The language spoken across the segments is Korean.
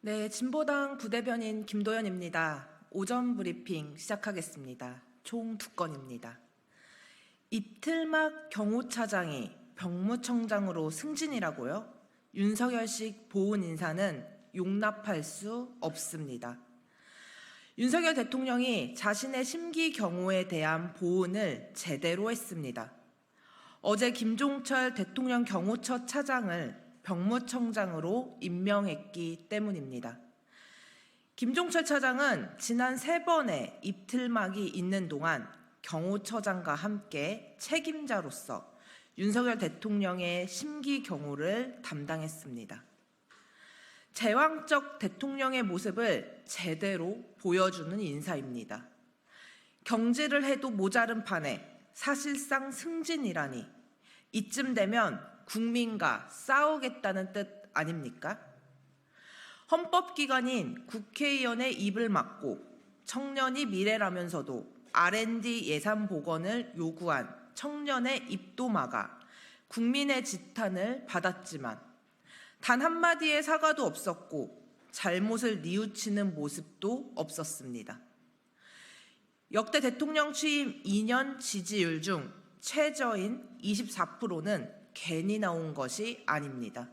네, 진보당 부대변인 김도연입니다. 오전 브리핑 시작하겠습니다. 총 2건입니다. 이틀막 경호차장이 병무청장으로 승진이라고요? 윤석열식 보훈 인사는 용납할 수 없습니다. 윤석열 대통령이 자신의 심기 경호에 대한 보훈을 제대로 했습니다. 어제 김종철 대통령 경호처 차장을 병무청장으로 임명했기 때문입니다. 김종철 차장은 지난 3번의 입틀막이 있는 동안 경호처장과 함께 책임자로서 윤석열 대통령의 심기 경호를 담당했습니다. 제왕적 대통령의 모습을 제대로 보여주는 인사입니다. 경질을 해도 모자른 판에 사실상 승진이라니 이쯤 되면 국민과 싸우겠다는 뜻 아닙니까? 헌법기관인 국회의원의 입을 막고 청년이 미래라면서도 R&D 예산 복원을 요구한 청년의 입도 막아 국민의 지탄을 받았지만 단 한마디의 사과도 없었고 잘못을 뉘우치는 모습도 없었습니다. 역대 대통령 취임 2년 지지율 중 최저인 24%는 괜히 나온 것이 아닙니다.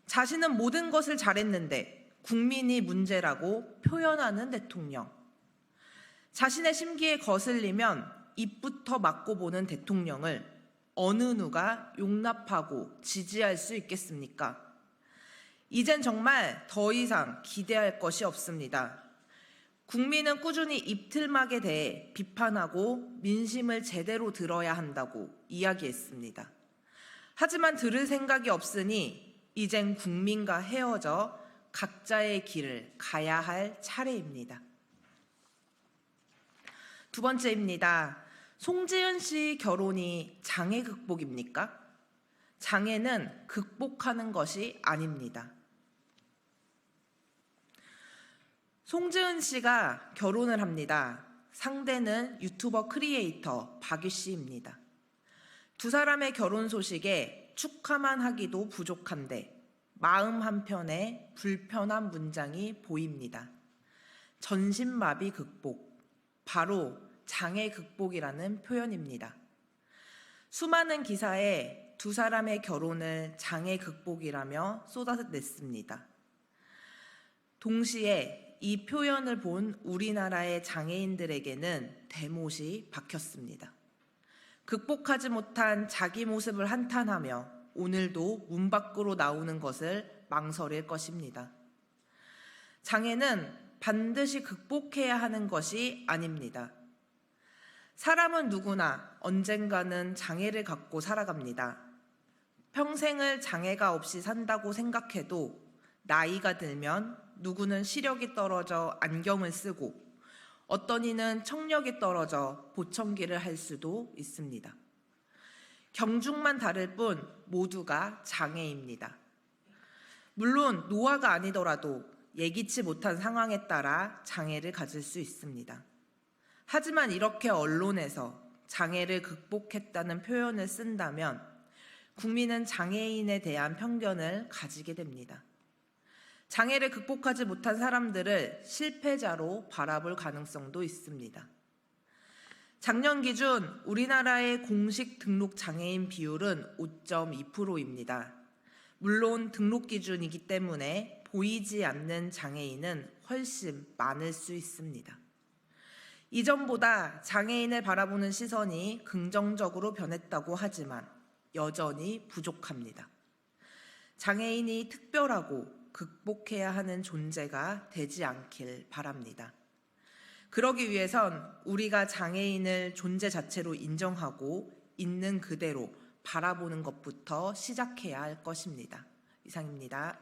자신은 모든 것을 잘했는데 국민이 문제라고 표현하는 대통령. 자신의 심기에 거슬리면 입부터 막고 보는 대통령을 어느 누가 용납하고 지지할 수 있겠습니까? 이젠 정말 더 이상 기대할 것이 없습니다. 국민은 꾸준히 입틀막에 대해 비판하고 민심을 제대로 들어야 한다고 이야기했습니다. 하지만 들을 생각이 없으니 이젠 국민과 헤어져 각자의 길을 가야 할 차례입니다. 2번째입니다. 송지은 씨 결혼이 장애 극복입니까? 장애는 극복하는 것이 아닙니다. 송지은 씨가 결혼을 합니다. 상대는 유튜버 크리에이터 박유 씨입니다. 두 사람의 결혼 소식에 축하만 하기도 부족한데 마음 한편에 불편한 문장이 보입니다. 전신마비 극복, 바로 장애 극복이라는 표현입니다. 수많은 기사에 두 사람의 결혼을 장애 극복이라며 쏟아냈습니다. 동시에 이 표현을 본 우리나라의 장애인들에게는 대못이 박혔습니다. 극복하지 못한 자기 모습을 한탄하며 오늘도 문 밖으로 나오는 것을 망설일 것입니다. 장애는 반드시 극복해야 하는 것이 아닙니다. 사람은 누구나 언젠가는 장애를 갖고 살아갑니다. 평생을 장애가 없이 산다고 생각해도 나이가 들면 누구는 시력이 떨어져 안경을 쓰고 어떤 이는 청력이 떨어져 보청기를 할 수도 있습니다. 경중만 다를 뿐 모두가 장애입니다. 물론 노화가 아니더라도 예기치 못한 상황에 따라 장애를 가질 수 있습니다. 하지만 이렇게 언론에서 장애를 극복했다는 표현을 쓴다면 국민은 장애인에 대한 편견을 가지게 됩니다. 장애를 극복하지 못한 사람들을 실패자로 바라볼 가능성도 있습니다. 작년 기준 우리나라의 공식 등록 장애인 비율은 5.2%입니다. 물론 등록 기준이기 때문에 보이지 않는 장애인은 훨씬 많을 수 있습니다. 이전보다 장애인을 바라보는 시선이 긍정적으로 변했다고 하지만 여전히 부족합니다. 장애인이 특별하고 극복해야 하는 존재가 되지 않길 바랍니다. 그러기 위해선 우리가 장애인을 존재 자체로 인정하고 있는 그대로 바라보는 것부터 시작해야 할 것입니다. 이상입니다.